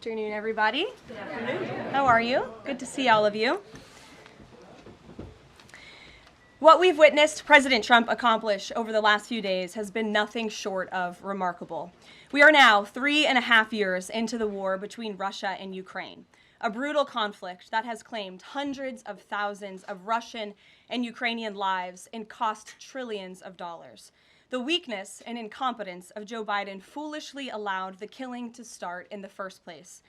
afternoon, everybody. Good afternoon. How are you? Good to see all of you. What we've witnessed President Trump accomplish over the last few days has been nothing short of remarkable. We are now 3.5 years into the war between Russia and Ukraine, a brutal conflict that has claimed hundreds of thousands of Russian and Ukrainian lives and cost trillions of dollars. The weakness and incompetence of Joe Biden foolishly allowed the killing to start in the first place.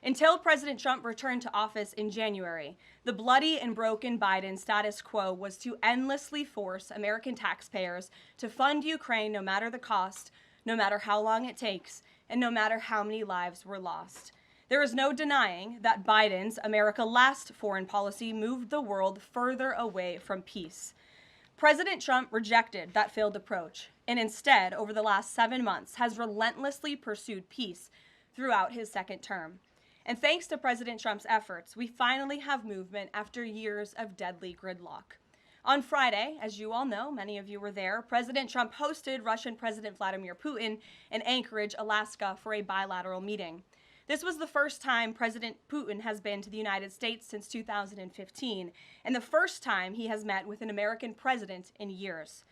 Until President Trump returned to office in January, the bloody and broken Biden status quo was to endlessly force American taxpayers to fund Ukraine no matter the cost, no matter how long it takes, and no matter how many lives were lost. There is no denying that Biden's America Last foreign policy moved the world further away from peace. President Trump rejected that failed approach and instead, over the last 7 months, has relentlessly pursued peace throughout his second term. And thanks to President Trump's efforts, we finally have movement after years of deadly gridlock. On Friday, as you all know, many of you were there, President Trump hosted Russian President Vladimir Putin in Anchorage, Alaska, for a bilateral meeting. This was the first time President Putin has been to the United States since 2015, and the first time he has met with an American president in years.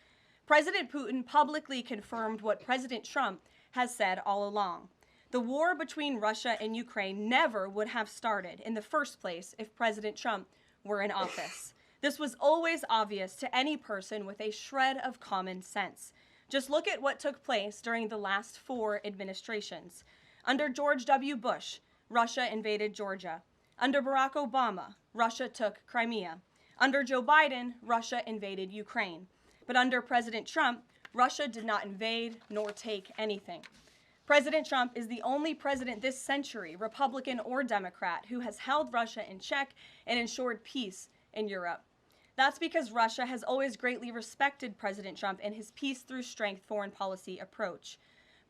President Putin publicly confirmed what President Trump has said all along. The war between Russia and Ukraine never would have started in the first place if President Trump were in office. This was always obvious to any person with a shred of common sense. Just look at what took place during the last 4 administrations. Under George W. Bush, Russia invaded Georgia. Under Barack Obama, Russia took Crimea. Under Joe Biden, Russia invaded Ukraine. But under President Trump, Russia did not invade nor take anything. President Trump is the only president this century, Republican or Democrat, who has held Russia in check and ensured peace in Europe. That's because Russia has always greatly respected President Trump and his peace through strength foreign policy approach.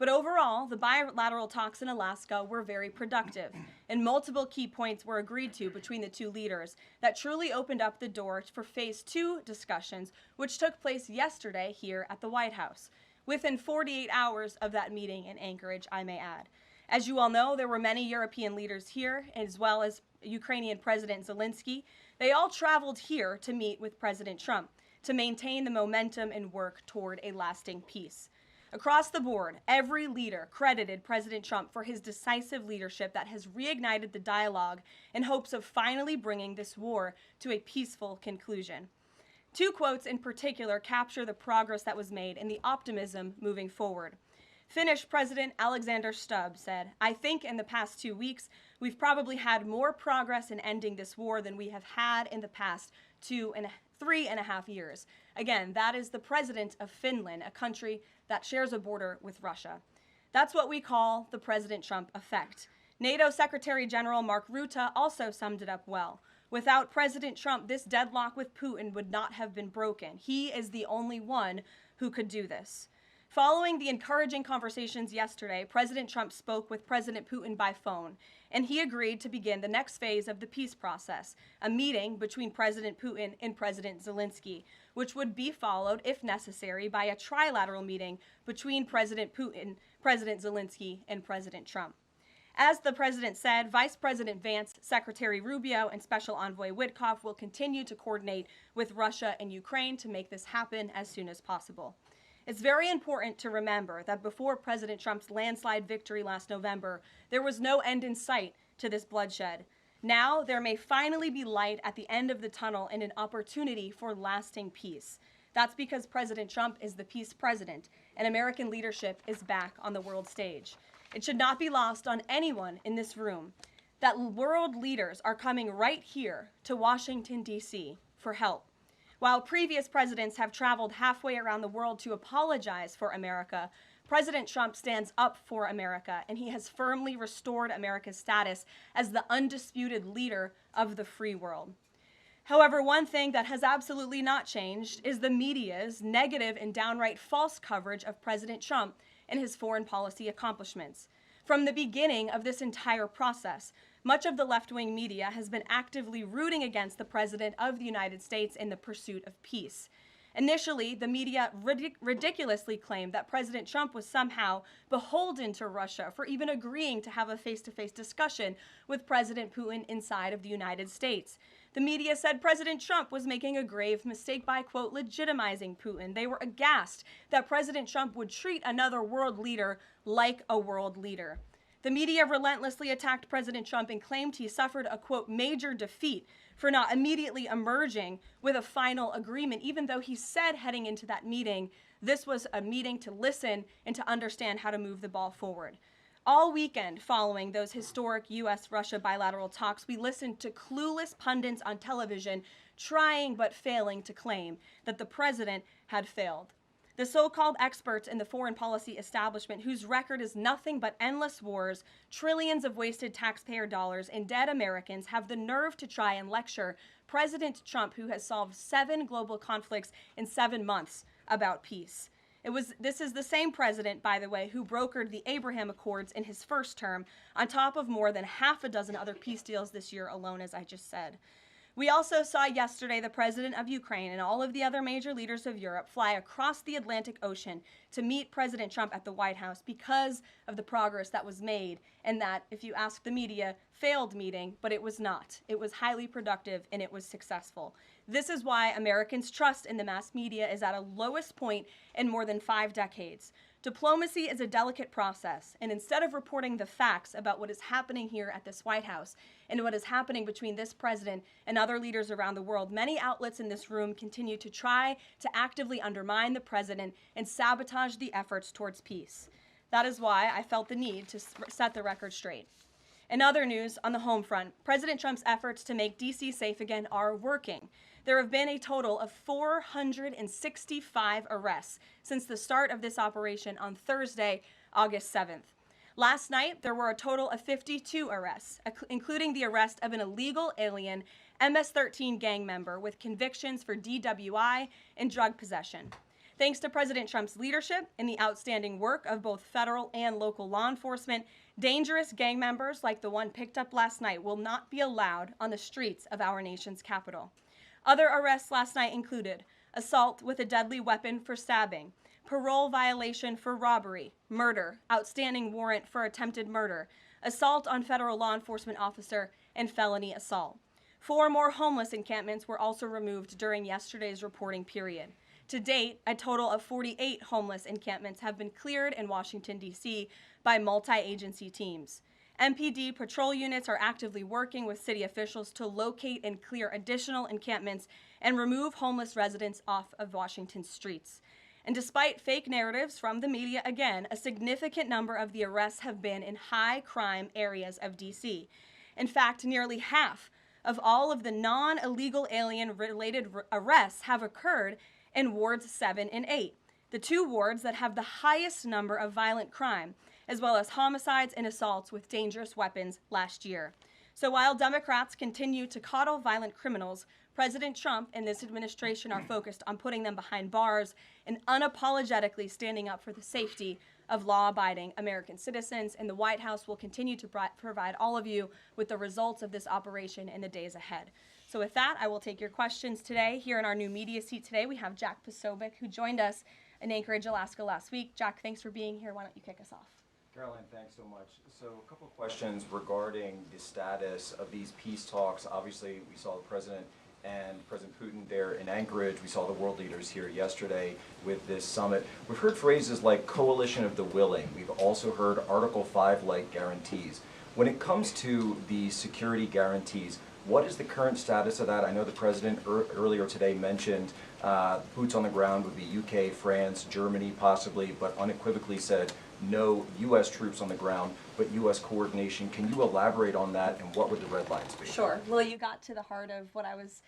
But overall, the bilateral talks in Alaska were very productive, and multiple key points were agreed to between the two leaders that truly opened up the door for Phase 2 discussions, which took place yesterday here at the White House, within 48 hours of that meeting in Anchorage, I may add. As you all know, there were many European leaders here, as well as Ukrainian President Zelensky. They all traveled here to meet with President Trump to maintain the momentum and work toward a lasting peace. Across the board, every leader credited President Trump for his decisive leadership that has reignited the dialogue in hopes of finally bringing this war to a peaceful conclusion. 2 quotes in particular capture the progress that was made and the optimism moving forward. Finnish President Alexander Stubb said, "I think in the past 2 weeks, we've probably had more progress in ending this war than we have had in the past 3.5 years. Again, that is the president of Finland, a country that shares a border with Russia. That's what we call the President Trump effect. NATO Secretary General Mark Rutte also summed it up well. Without President Trump, this deadlock with Putin would not have been broken. He is the only one who could do this." Following the encouraging conversations yesterday, President Trump spoke with President Putin by phone, and he agreed to begin the next phase of the peace process, a meeting between President Putin and President Zelensky, which would be followed, if necessary, by a trilateral meeting between President Putin, President Zelensky, and President Trump. As the president said, Vice President Vance, Secretary Rubio, and Special Envoy Witkoff will continue to coordinate with Russia and Ukraine to make this happen as soon as possible. It's very important to remember that before President Trump's landslide victory last November, there was no end in sight to this bloodshed. Now, there may finally be light at the end of the tunnel and an opportunity for lasting peace. That's because President Trump is the peace president, and American leadership is back on the world stage. It should not be lost on anyone in this room that world leaders are coming right here to Washington, D.C. for help. While previous presidents have traveled halfway around the world to apologize for America, President Trump stands up for America, and he has firmly restored America's status as the undisputed leader of the free world. However, one thing that has absolutely not changed is the media's negative and downright false coverage of President Trump and his foreign policy accomplishments. From the beginning of this entire process, much of the left-wing media has been actively rooting against the President of the United States in the pursuit of peace. Initially, the media ridiculously claimed that President Trump was somehow beholden to Russia for even agreeing to have a face-to-face discussion with President Putin inside of the United States. The media said President Trump was making a grave mistake by, quote, legitimizing Putin. They were aghast that President Trump would treat another world leader like a world leader. The media relentlessly attacked President Trump and claimed he suffered a, quote, major defeat for not immediately emerging with a final agreement, even though he said heading into that meeting, this was a meeting to listen and to understand how to move the ball forward. All weekend following those historic U.S.-Russia bilateral talks, we listened to clueless pundits on television trying but failing to claim that the president had failed. The so-called experts in the foreign policy establishment, whose record is nothing but endless wars, trillions of wasted taxpayer dollars, and dead Americans, have the nerve to try and lecture President Trump, who has solved 7 global conflicts in 7 months, about peace. This is the same president, by the way, who brokered the Abraham Accords in his first term, on top of more than half a dozen other peace deals this year alone, as I just said. We also saw yesterday the president of Ukraine and all of the other major leaders of Europe fly across the Atlantic Ocean to meet President Trump at the White House because of the progress that was made, and that, if you ask the media, failed meeting, but it was not. It was highly productive and it was successful. This is why Americans' trust in the mass media is at a lowest point in more than 5 decades. Diplomacy is a delicate process, and instead of reporting the facts about what is happening here at this White House and what is happening between this president and other leaders around the world, many outlets in this room continue to try to actively undermine the president and sabotage the efforts towards peace. That is why I felt the need to set the record straight. In other news, on the home front, President Trump's efforts to make D.C. safe again are working. There have been a total of 465 arrests since the start of this operation on Thursday, August 7th. Last night, there were a total of 52 arrests, including the arrest of an illegal alien MS-13 gang member with convictions for DWI and drug possession. Thanks to President Trump's leadership and the outstanding work of both federal and local law enforcement, dangerous gang members like the one picked up last night will not be allowed on the streets of our nation's capital. Other arrests last night included assault with a deadly weapon for stabbing, parole violation for robbery, murder, outstanding warrant for attempted murder, assault on federal law enforcement officer, and felony assault. 4 more homeless encampments were also removed during yesterday's reporting period. To date, a total of 48 homeless encampments have been cleared in Washington, D.C. by multi-agency teams. MPD patrol units are actively working with city officials to locate and clear additional encampments and remove homeless residents off of Washington's streets. And despite fake narratives from the media, again, a significant number of the arrests have been in high-crime areas of D.C. In fact, nearly half of all of the non-illegal alien-related arrests have occurred in wards 7 and 8, the 2 wards that have the highest number of violent crime, as well as homicides and assaults with dangerous weapons last year. So while Democrats continue to coddle violent criminals, President Trump and this administration are focused on putting them behind bars and unapologetically standing up for the safety of law-abiding American citizens, and the White House will continue to provide all of you with the results of this operation in the days ahead. So with that, I will take your questions today. Here in our new media seat today, we have Jack Posobiec, who joined us in Anchorage, Alaska last week. Jack, thanks for being here. Why don't you kick us off? Karoline, thanks so much. So a couple of questions regarding the status of these peace talks. Obviously, we saw the President and President Putin there in Anchorage. We saw the world leaders here yesterday with this summit. We've heard phrases like coalition of the willing. We've also heard Article 5-like guarantees. When it comes to the security guarantees, what is the current status of that? I know the President earlier today mentioned boots on the ground would be UK, France, Germany possibly, but unequivocally said no U.S. troops on the ground, but U.S. coordination. Can you elaborate on that, and what would the red lines be? Sure. Well, you got to the heart of what I was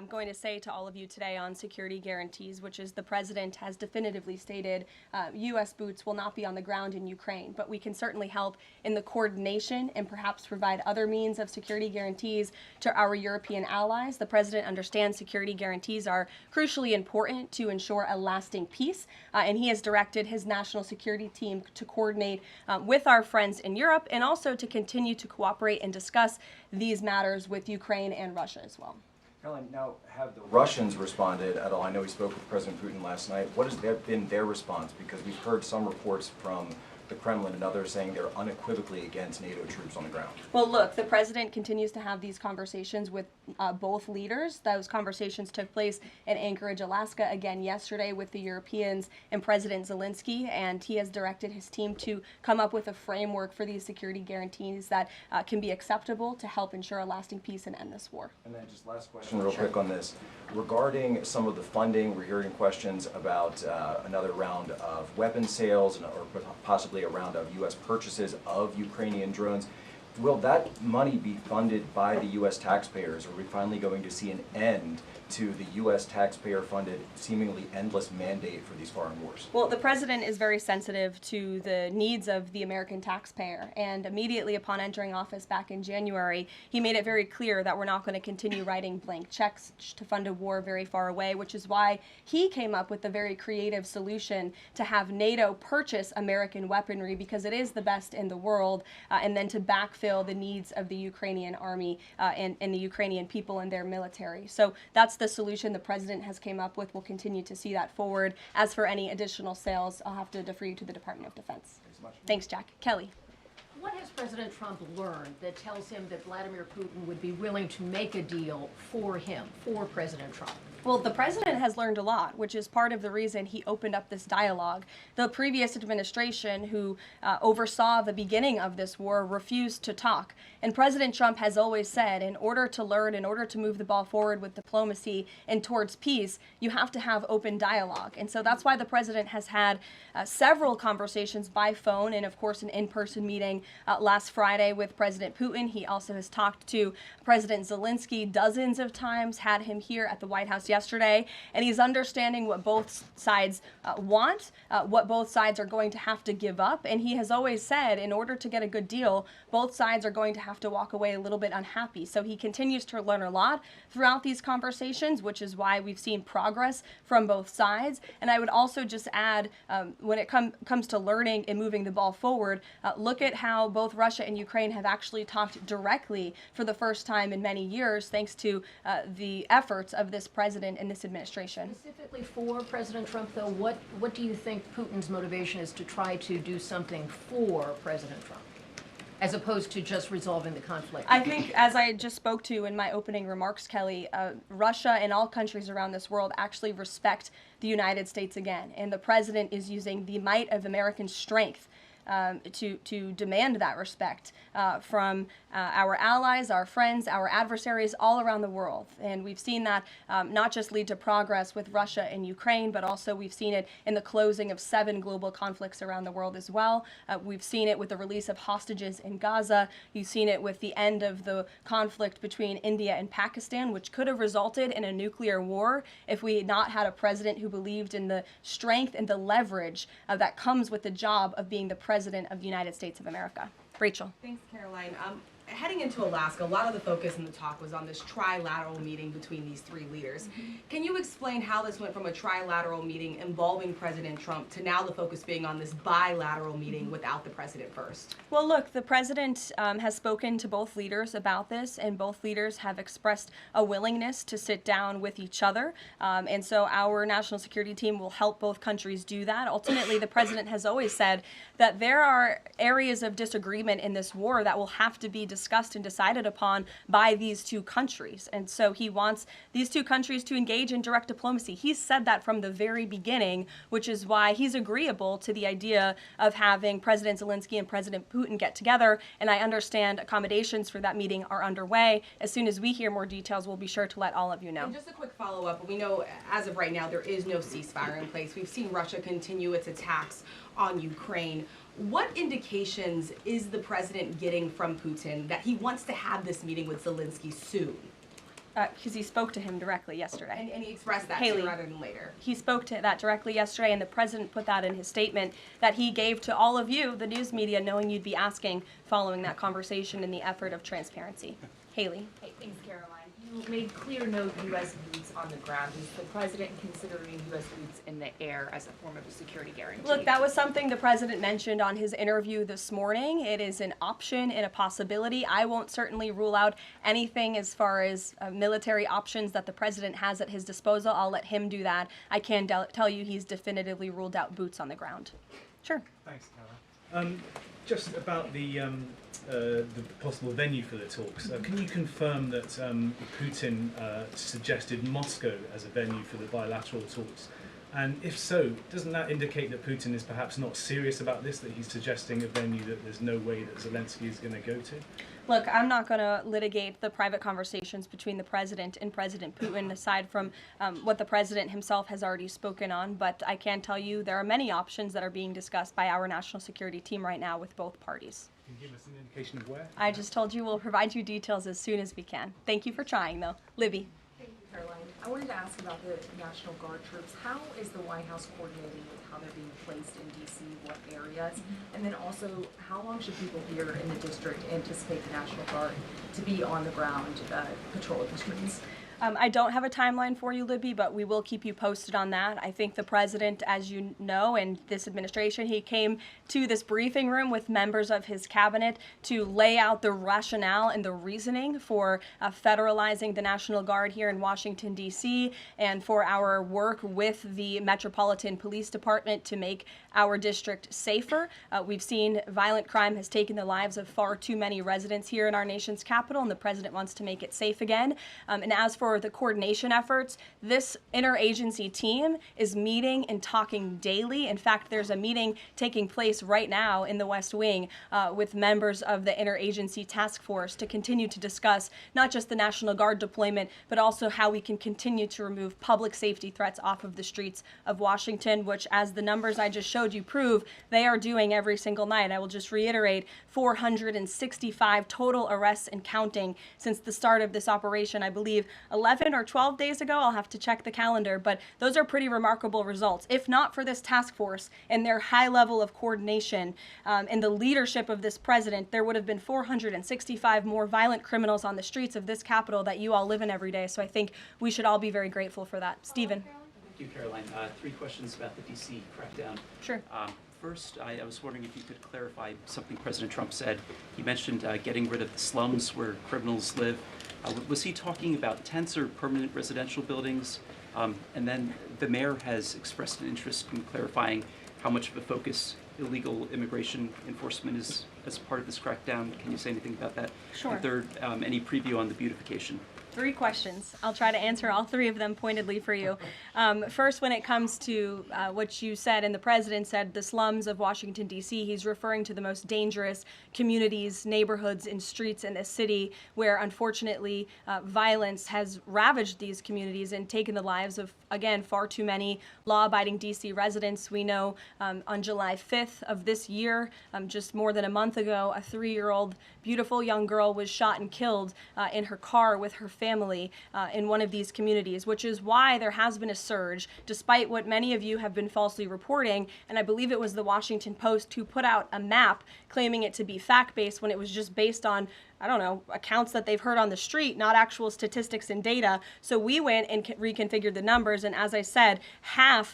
going to say to all of you today on security guarantees, which is the President has definitively stated U.S. boots will not be on the ground in Ukraine, but we can certainly help in the coordination and perhaps provide other means of security guarantees to our European allies. The President understands security guarantees are crucially important to ensure a lasting peace, and he has directed his national security team to coordinate with our friends in Europe and also to continue to cooperate and discuss these matters with Ukraine and Russia as well. Caroline, now, have the Russians responded at all? I know we spoke with President Putin last night. What has been their response? Because we've heard some reports from the Kremlin and others saying they're unequivocally against NATO troops on the ground. Well, look, the president continues to have these conversations with both leaders. Those conversations took place in Anchorage, Alaska, again yesterday with the Europeans and President Zelensky, and he has directed his team to come up with a framework for these security guarantees that can be acceptable to help ensure a lasting peace and end this war. And then just last question real quick on this. Regarding some of the funding, we're hearing questions about another round of weapons sales or possibly a round of U.S. purchases of Ukrainian drones. Will that money be funded by the U.S. taxpayers? Or are we finally going to see an end to the U.S. taxpayer-funded, seemingly endless mandate for these foreign wars? Well, the president is very sensitive to the needs of the American taxpayer, and immediately upon entering office back in January, he made it very clear that we're not going to continue writing blank checks to fund a war very far away, which is why he came up with the very creative solution to have NATO purchase American weaponry because it is the best in the world, and then to backfill the needs of the Ukrainian army and the Ukrainian people and their military. So that's the solution the president has came up with. We'll continue to see that forward. As for any additional sales, I'll have to defer you to the Department of Defense. Thanks so much. Thanks, Jack. Kelly. What has President Trump learned that tells him that Vladimir Putin would be willing to make a deal for him, for President Trump? Well, the president has learned a lot, which is part of the reason he opened up this dialogue. The previous administration, who oversaw the beginning of this war, refused to talk. And President Trump has always said, in order to learn, in order to move the ball forward with diplomacy and towards peace, you have to have open dialogue. And so that's why the president has had several conversations by phone and, of course, an in-person meeting last Friday with President Putin. He also has talked to President Zelensky dozens of times, had him here at the White House yesterday, and he's understanding what both sides want, what both sides are going to have to give up. And he has always said, in order to get a good deal, both sides are going to have to walk away a little bit unhappy. So he continues to learn a lot throughout these conversations, which is why we've seen progress from both sides. And I would also just add, when it comes to learning and moving the ball forward, look at how both Russia and Ukraine have actually talked directly for the first time in many years, thanks to the efforts of this president and this administration. Specifically for President Trump, though, what do you think Putin's motivation is to try to do something for President Trump, as opposed to just resolving the conflict? I think, as I just spoke to in my opening remarks, Kelly, Russia and all countries around this world actually respect the United States again, and the president is using the might of American strength to demand that respect from our allies, our friends, our adversaries all around the world. And we've seen that not just lead to progress with Russia and Ukraine, but also we've seen it in the closing of 7 global conflicts around the world as well. We've seen it with the release of hostages in Gaza. You've seen it with the end of the conflict between India and Pakistan, which could have resulted in a nuclear war if we had not had a president who believed in the strength and the leverage that comes with the job of being the President of the United States of America. Rachel. Thanks, Caroline. Heading into Alaska, a lot of the focus in the talk was on this trilateral meeting between these 3 leaders. Can you explain how this went from a trilateral meeting involving President Trump to now the focus being on this bilateral meeting without the president first? Well, look, the president has spoken to both leaders about this, and both leaders have expressed a willingness to sit down with each other. And so our national security team will help both countries do that. Ultimately, the president has always said that there are areas of disagreement in this war that will have to be discussed and decided upon by these 2 countries. And so he wants these 2 countries to engage in direct diplomacy. He's said that from the very beginning, which is why he's agreeable to the idea of having President Zelensky and President Putin get together. And I understand accommodations for that meeting are underway. As soon as we hear more details, we'll be sure to let all of you know. And just a quick follow-up. We know as of right now there is no ceasefire in place. We've seen Russia continue its attacks on Ukraine. What indications is the president getting from Putin that he wants to have this meeting with Zelensky soon? Because he spoke to him directly yesterday. And he expressed that Haley, sooner rather than later. He spoke to that directly yesterday, and the president put that in his statement that he gave to all of you, the news media, knowing you'd be asking following that conversation in the effort of transparency. Haley. Hey, thanks, Caroline. You made clear no U.S. boots on the ground. Is the president considering U.S. boots in the air as a form of a security guarantee? Look, that was something the president mentioned on his interview this morning. It is an option and a possibility. I won't certainly rule out anything as far as military options that the president has at his disposal. I'll let him do that. I can tell you he's definitively ruled out boots on the ground. Sure. Thanks, Caroline. Just about the possible venue for the talks, can you confirm that Putin suggested Moscow as a venue for the bilateral talks? And if so, doesn't that indicate that Putin is perhaps not serious about this, that he's suggesting a venue that there's no way that Zelensky is going to go to? Look, I'm not going to litigate the private conversations between the president and President Putin, aside from what the president himself has already spoken on. But I can tell you there are many options that are being discussed by our national security team right now with both parties. Can you give us an indication of where? I just told you we'll provide you details as soon as we can. Thank you for trying, though. Libby. Thank you, Caroline. I wanted to ask about the National Guard troops. How is the White House coordinating with how they're being placed in D.C., what areas? And then also, how long should people here in the district anticipate the National Guard to be on the ground patrolling the streets? I don't have a timeline for you, Libby, but we will keep you posted on that. I think the president, as you know, and this administration, he came to this briefing room with members of his cabinet to lay out the rationale and the reasoning for federalizing the National Guard here in Washington, D.C., and for our work with the Metropolitan Police Department to make our district safer. We've seen violent crime has taken the lives of far too many residents here in our nation's capital, and the president wants to make it safe again. And as for the coordination efforts, this interagency team is meeting and talking daily. In fact, there's a meeting taking place right now in the West Wing with members of the interagency task force to continue to discuss not just the National Guard deployment, but also how we can continue to remove public safety threats off of the streets of Washington, which, as the numbers I just showed you prove, they are doing every single night. I will just reiterate, 465 total arrests and counting since the start of this operation. I believe 11 or 12 days ago, I'll have to check the calendar, but those are pretty remarkable results. If not for this task force and their high level of coordination and the leadership of this president, there would have been 465 more violent criminals on the streets of this capital that you all live in every day. So I think we should all be very grateful for that. Stephen. Thank you, Caroline. Three questions about the D.C. crackdown. Sure. First, I was wondering if you could clarify something President Trump said. He mentioned getting rid of the slums where criminals live. Was he talking about tents or permanent residential buildings? And then the mayor has expressed an interest in clarifying how much of a focus illegal immigration enforcement is as part of this crackdown. Can you say anything about that? Sure. And third, any preview on the beautification? 3 questions. I'll try to answer all 3 of them pointedly for you. First, when it comes to what you said, and the president said, the slums of Washington, D.C., he's referring to the most dangerous communities, neighborhoods, and streets in this city where, unfortunately, violence has ravaged these communities and taken the lives of, again, far too many law-abiding D.C. residents. We know on July 5th of this year, just more than a month ago, a 3-year-old beautiful young girl was shot and killed in her car with her family in one of these communities, which is why there has been a surge, despite what many of you have been falsely reporting. And I believe it was the Washington Post who put out a map claiming it to be fact-based when it was just based on, I don't know, accounts that they've heard on the street, not actual statistics and data. So we went and reconfigured the numbers, and as I said,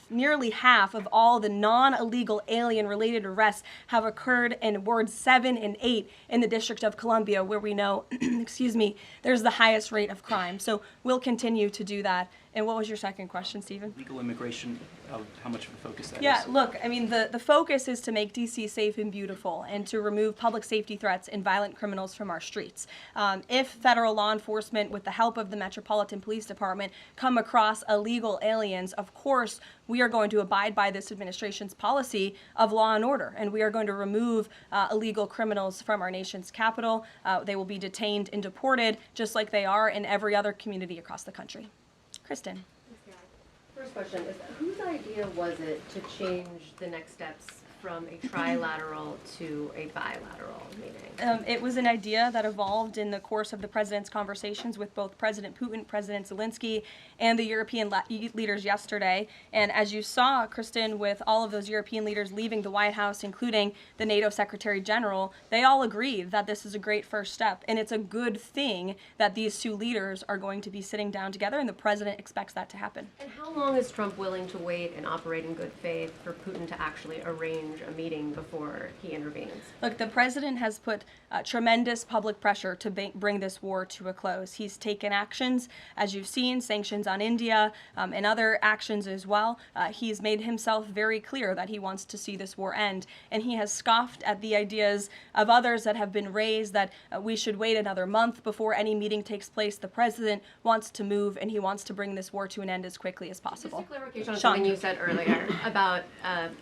nearly half of all the non-illegal alien-related arrests have occurred in wards 7 and 8 in the District of Columbia, where we know, excuse me, there's the highest rate of crime. So we'll continue to do that. And what was your second question, Stephen? Legal immigration, how much of a focus that is? Yeah, look, I mean, the focus is to make D.C. safe and beautiful and to remove public safety threats and violent criminals from our streets. If federal law enforcement, with the help of the Metropolitan Police Department, come across illegal aliens, of course, we are going to abide by this administration's policy of law and order, and we are going to remove illegal criminals from our nation's capital. They will be detained and deported, just like they are in every other community across the country. Kristen. First question is, whose idea was it to change the next steps from a trilateral to a bilateral meeting? It was an idea that evolved in the course of the president's conversations with both President Putin, President Zelensky, and the European leaders yesterday. And as you saw, Kristen, with all of those European leaders leaving the White House, including the NATO Secretary General, they all agreed that this is a great first step. And it's a good thing that these two leaders are going to be sitting down together, and the president expects that to happen. And how long is Trump willing to wait and operate in good faith for Putin to actually arrange a meeting before he intervenes? Look, the president has put tremendous public pressure to bring this war to a close. He's taken actions, as you've seen, sanctions on India and other actions as well. He's made himself very clear that he wants to see this war end, and he has scoffed at the ideas of others that have been raised that we should wait another month before any meeting takes place. The president wants to move, and he wants to bring this war to an end as quickly as possible. Just a clarification on something you said earlier about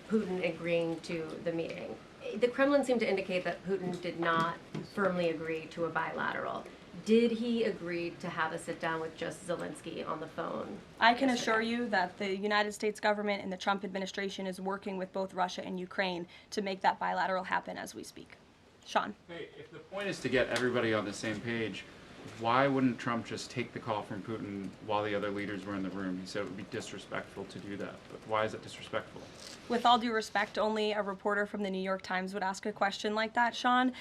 Putin agreeing to the meeting. The Kremlin seemed to indicate that Putin did not firmly agree to a bilateral. Did he agree to have a sit down with just Zelensky on the phone? I can assure you that the United States government and the Trump administration is working with both Russia and Ukraine to make that bilateral happen as we speak. Sean. Hey, if the point is to get everybody on the same page, why wouldn't Trump just take the call from Putin while the other leaders were in the room? He said it would be disrespectful to do that. But why is it disrespectful? With all due respect, only a reporter from the New York Times would ask a question like that, Sean.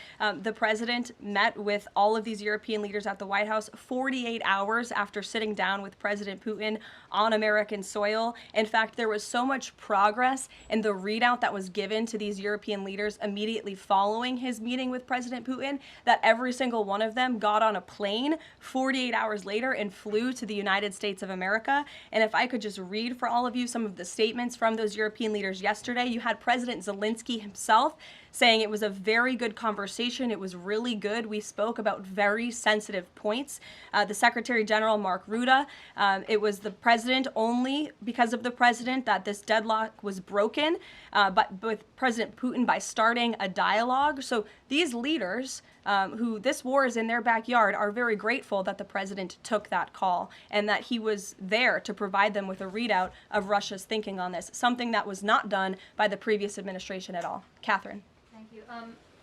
The president met with all of these European leaders at the White House 48 hours after sitting down with President Putin on American soil. In fact, there was so much progress in the readout that was given to these European leaders immediately following his meeting with President Putin that every single one of them got on a plane 48 hours later and flew to the United States of America. And if I could just read for all of you some of the statements from those European leaders yesterday, you had President Zelensky himself saying it was a very good conversation. It was really good. We spoke about very sensitive points. The Secretary General, Mark Rutte, it was the president, only because of the president, that this deadlock was broken, but with President Putin by starting a dialogue. So these leaders, who this war is in their backyard, are very grateful that the president took that call and that he was there to provide them with a readout of Russia's thinking on this, something that was not done by the previous administration at all. Catherine. Thank you.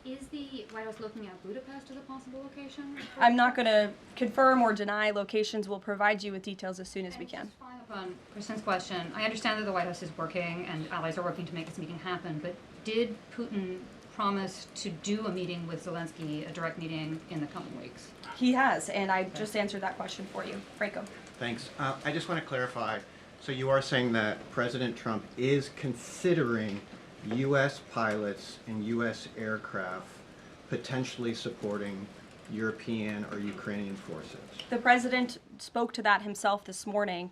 Is the White House looking at Budapest as a possible location? I'm not going to confirm or deny locations. We'll provide you with details as soon as we can. Just following up on Kristen's question, I understand that the White House is working and allies are working to make this meeting happen, but did Putin promise to do a meeting with Zelensky, a direct meeting, in the coming weeks? He has, and I just answered that question for you. Franco. Thanks. I just want to clarify. So you are saying that President Trump is considering U.S. pilots and U.S. aircraft potentially supporting European or Ukrainian forces? The president spoke to that himself this morning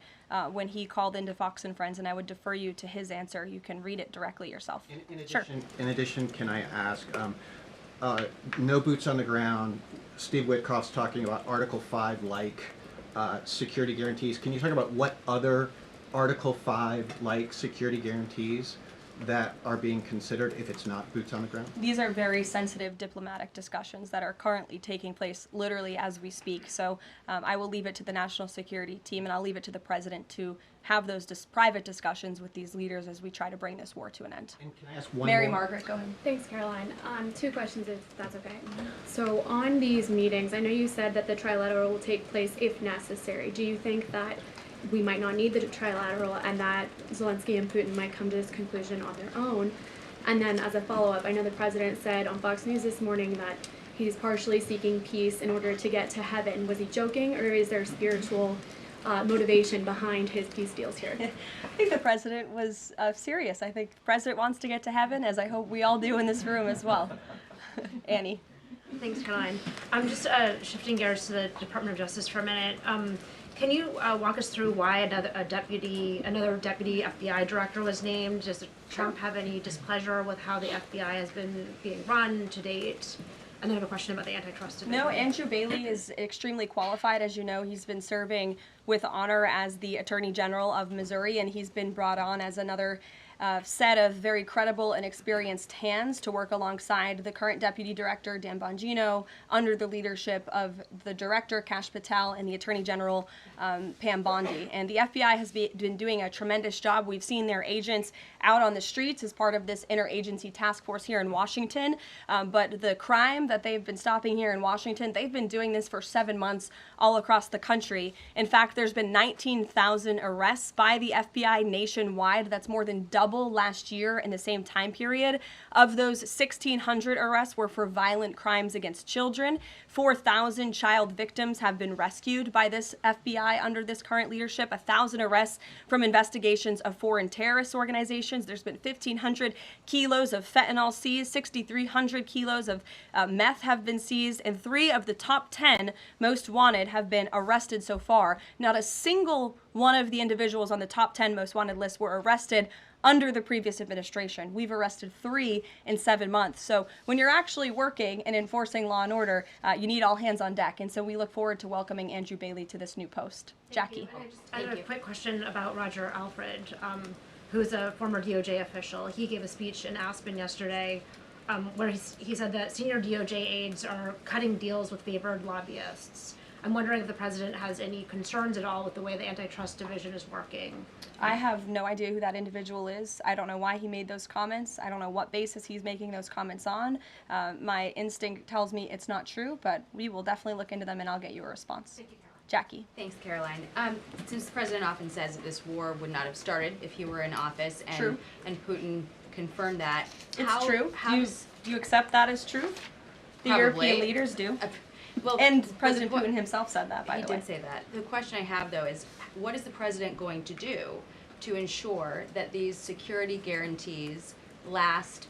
when he called into Fox and Friends, and I would defer you to his answer. You can read it directly yourself. In addition, can I ask, no boots on the ground, Steve Witkoff's talking about Article 5-like security guarantees. Can you talk about what other Article 5-like security guarantees that are being considered if it's not boots on the ground? These are very sensitive diplomatic discussions that are currently taking place literally as we speak. So I will leave it to the national security team, and I'll leave it to the president to have those private discussions with these leaders as we try to bring this war to an end. And can I ask one Mary more? Margaret, go ahead. Thanks, Caroline. Two questions, if that's okay. So on these meetings, I know you said that the trilateral will take place if necessary. Do you think that we might not need the trilateral and that Zelensky and Putin might come to this conclusion on their own? And then as a follow-up, I know the president said on Fox News this morning that he's partially seeking peace in order to get to heaven. Was he joking, or is there spiritual motivation behind his peace deals here? I think the president was serious. I think the president wants to get to heaven, as I hope we all do in this room as well. Annie. Thanks, Caroline. I'm just shifting gears to the Department of Justice for a minute. Can you walk us through why another deputy FBI director was named? Does Trump have any displeasure with how the FBI has been being run to date? And then I have a question about the antitrust division. No, Andrew Bailey is extremely qualified. As you know, he's been serving with honor as the Attorney General of Missouri, and he's been brought on as another set of very credible and experienced hands to work alongside the current Deputy Director, Dan Bongino, under the leadership of the Director, Kash Patel, and the Attorney General, Pam Bondi. And the FBI has been doing a tremendous job. We've seen their agents out on the streets as part of this interagency task force here in Washington. But the crime that they've been stopping here in Washington, they've been doing this for 7 months all across the country. In fact, there's been 19,000 arrests by the FBI nationwide. That's more than double last year in the same time period. Of those, 1,600 arrests were for violent crimes against children. 4,000 child victims have been rescued by this FBI under this current leadership. 1,000 arrests from investigations of foreign terrorist organizations. There's been 1,500 kilos of fentanyl seized. 6,300 kilos of meth have been seized. And 3 of the top 10 most wanted have been arrested so far. Not a single one of the individuals on the top 10 most wanted list were arrested under the previous administration. We've arrested 3 in 7 months. So when you're actually working and enforcing law and order, you need all hands on deck. And so we look forward to welcoming Andrew Bailey to this new post. Jackie. I have a quick question about Roger Alfred, who's a former DOJ official. He gave a speech in Aspen yesterday where he said that senior DOJ aides are cutting deals with favored lobbyists. I'm wondering if the president has any concerns at all with the way the antitrust division is working. I have no idea who that individual is. I don't know why he made those comments. I don't know what basis he's making those comments on. My instinct tells me it's not true, but we will definitely look into them and I'll get you a response. Thank you, Caroline. Jackie. Thanks, Caroline. Since the president often says that this war would not have started if he were in office, and True. and Putin confirmed that. It's true. Do you accept that as truth? The Probably. European leaders do. Well, And President Putin himself said that, by the way. He did say that. The question I have, though, is what is the president going to do to ensure that these security guarantees last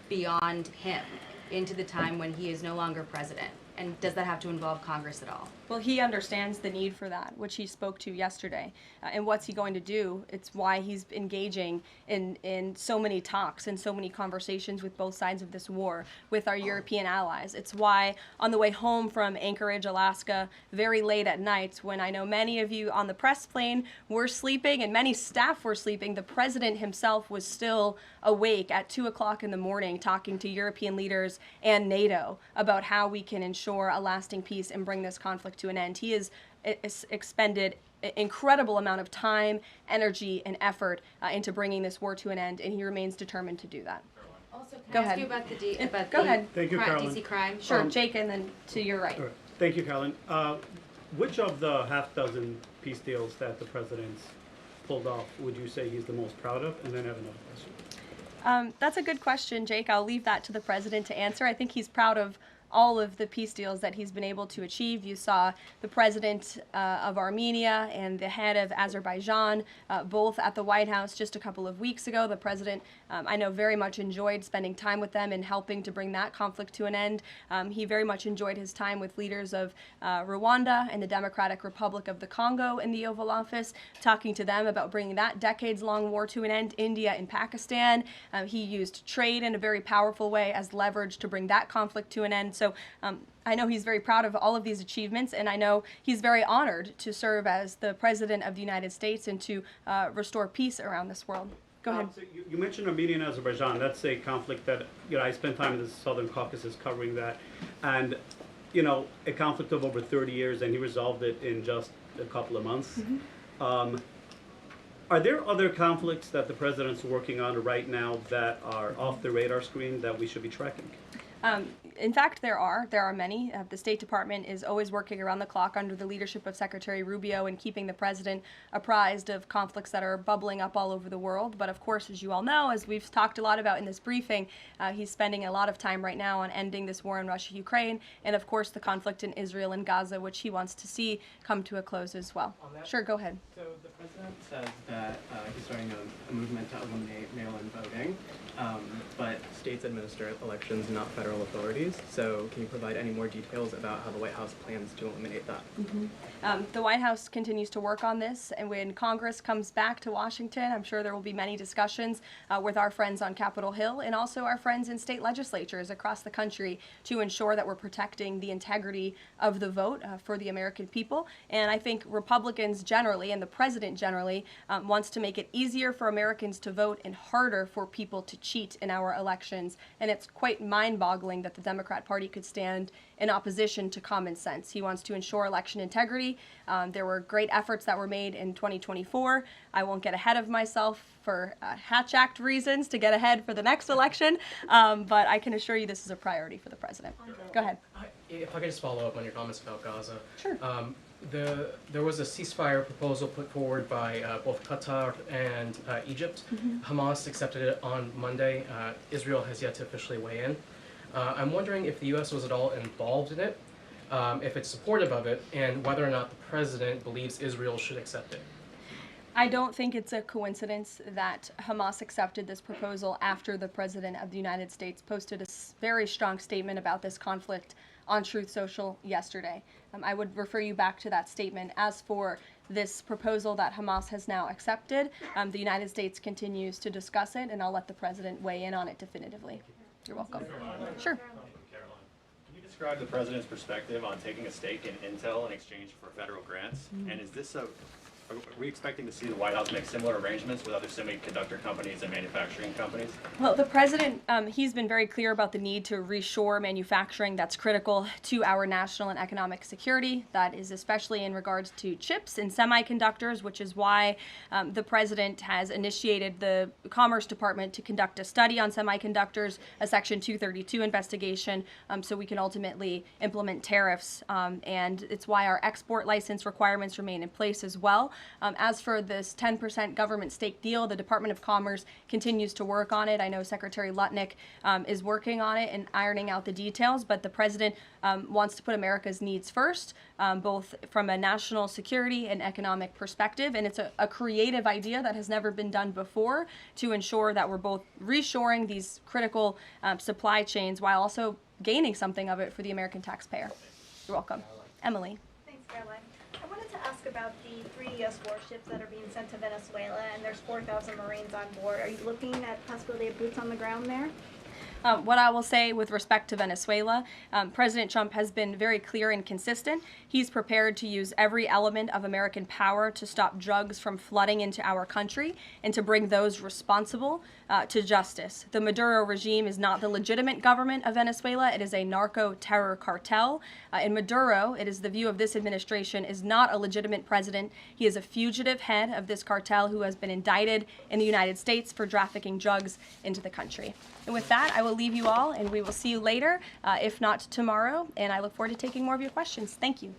beyond him into the time when he is no longer president? And does that have to involve Congress at all? Well, he understands the need for that, which he spoke to yesterday. And what's he going to do? It's why he's engaging in so many talks and so many conversations with both sides of this war with our European allies. It's why on the way home from Anchorage, Alaska, very late at night, when I know many of you on the press plane were sleeping and many staff were sleeping, the president himself was still awake at 2 o'clock in the morning talking to European leaders and NATO about how we can ensure a lasting peace and bring this conflict to an end. He has expended an incredible amount of time, energy, and effort into bringing this war to an end, and he remains determined to do that. Also, Go can I ahead. ask you about Go ahead. Thank you, Caroline. DC crime? Sure, Jake, and then to your right. All right. Thank you, Caroline. Which of the half-dozen peace deals that the president's pulled off would you say he's the most proud of? And then I have another question. That's a good question, Jake. I'll leave that to the president to answer. I think he's proud of all of the peace deals that he's been able to achieve. You saw the president of Armenia and the head of Azerbaijan both at the White House just a couple of weeks ago. The president, I know, very much enjoyed spending time with them and helping to bring that conflict to an end. He very much enjoyed his time with leaders of Rwanda and the Democratic Republic of the Congo in the Oval Office, talking to them about bringing that decades-long war to an end. India and Pakistan. He used trade in a very powerful way as leverage to bring that conflict to an end. So I know he's very proud of all of these achievements, and I know he's very honored to serve as the President of the United States and to restore peace around this world. Go ahead. So you mentioned Armenia and Azerbaijan. That's a conflict that, I spent time in the Southern Caucasus covering that. And, a conflict of over 30 years, and he resolved it in just a couple of months. Mm-hmm. Are there other conflicts that the president's working on right now that are off the radar screen that we should be tracking? In fact, there are many. The State Department is always working around the clock under the leadership of Secretary Rubio and keeping the president apprised of conflicts that are bubbling up all over the world. But of course, as you all know, as we've talked a lot about in this briefing, he's spending a lot of time right now on ending this war in Russia-Ukraine, and of course the conflict in Israel and Gaza, which he wants to see come to a close as well. Sure, go ahead. So the president says that he's starting a movement to eliminate mail-in voting, but states administer elections, not federal authorities. securities. So can you provide any more details about how the White House plans to eliminate that? The White House continues to work on this, and when Congress comes back to Washington, I'm sure there will be many discussions with our friends on Capitol Hill and also our friends in state legislatures across the country to ensure that we're protecting the integrity of the vote for the American people. And I think Republicans generally, and the president generally, wants to make it easier for Americans to vote and harder for people to cheat in our elections. And it's quite mind-boggling that the Democrat Party could stand in opposition to common sense. He wants to ensure election integrity. There were great efforts that were made in 2024. I won't get ahead of myself for Hatch Act reasons to get ahead for the next election, but I can assure you this is a priority for the president. Go ahead. If I could just follow up on your comments about Gaza. Sure. There was a ceasefire proposal put forward by both Qatar and Egypt. Hamas accepted it on Monday. Israel has yet to officially weigh in. I'm wondering if the U.S. was at all involved in it, if it's supportive of it, and whether or not the president believes Israel should accept it. I don't think it's a coincidence that Hamas accepted this proposal after the President of the United States posted a very strong statement about this conflict on Truth Social yesterday. I would refer you back to that statement. As for this proposal that Hamas has now accepted, the United States continues to discuss it, and I'll let the President weigh in on it definitively. You're welcome. Sure. Caroline, can you describe the president's perspective on taking a stake in Intel in exchange for federal grants? And is this are we expecting to see the White House make similar arrangements with other semiconductor companies and manufacturing companies? Well, the president, he's been very clear about the need to reshore manufacturing that's critical to our national and economic security. That is especially in regards to chips and semiconductors, which is why the president has initiated the Commerce Department to conduct a study on semiconductors, a Section 232 investigation, so we can ultimately implement tariffs. And it's why our export license requirements remain in place as well. As for this 10% government stake deal, the Department of Commerce continues to work on it. I know Secretary Lutnick is working on it and ironing out the details, but the president wants to put America's needs first, both from a national security and economic perspective. And it's a creative idea that has never been done before to ensure that we're both reshoring these critical supply chains while also gaining something of it for the American taxpayer. You're welcome. Emily. Thanks, Caroline. I wanted to ask about the 3 U.S. warships that are being sent to Venezuela, and there's 4,000 Marines on board. Are you looking at possibility of boots on the ground there? What I will say with respect to Venezuela, President Trump has been very clear and consistent. He's prepared to use every element of American power to stop drugs from flooding into our country and to bring those responsible to justice. The Maduro regime is not the legitimate government of Venezuela. It is a narco-terror cartel. In Maduro, it is the view of this administration, is not a legitimate president. He is a fugitive head of this cartel who has been indicted in the United States for trafficking drugs into the country. And with that, I will leave you all, and we will see you later, if not tomorrow, and I look forward to taking more of your questions. Thank you.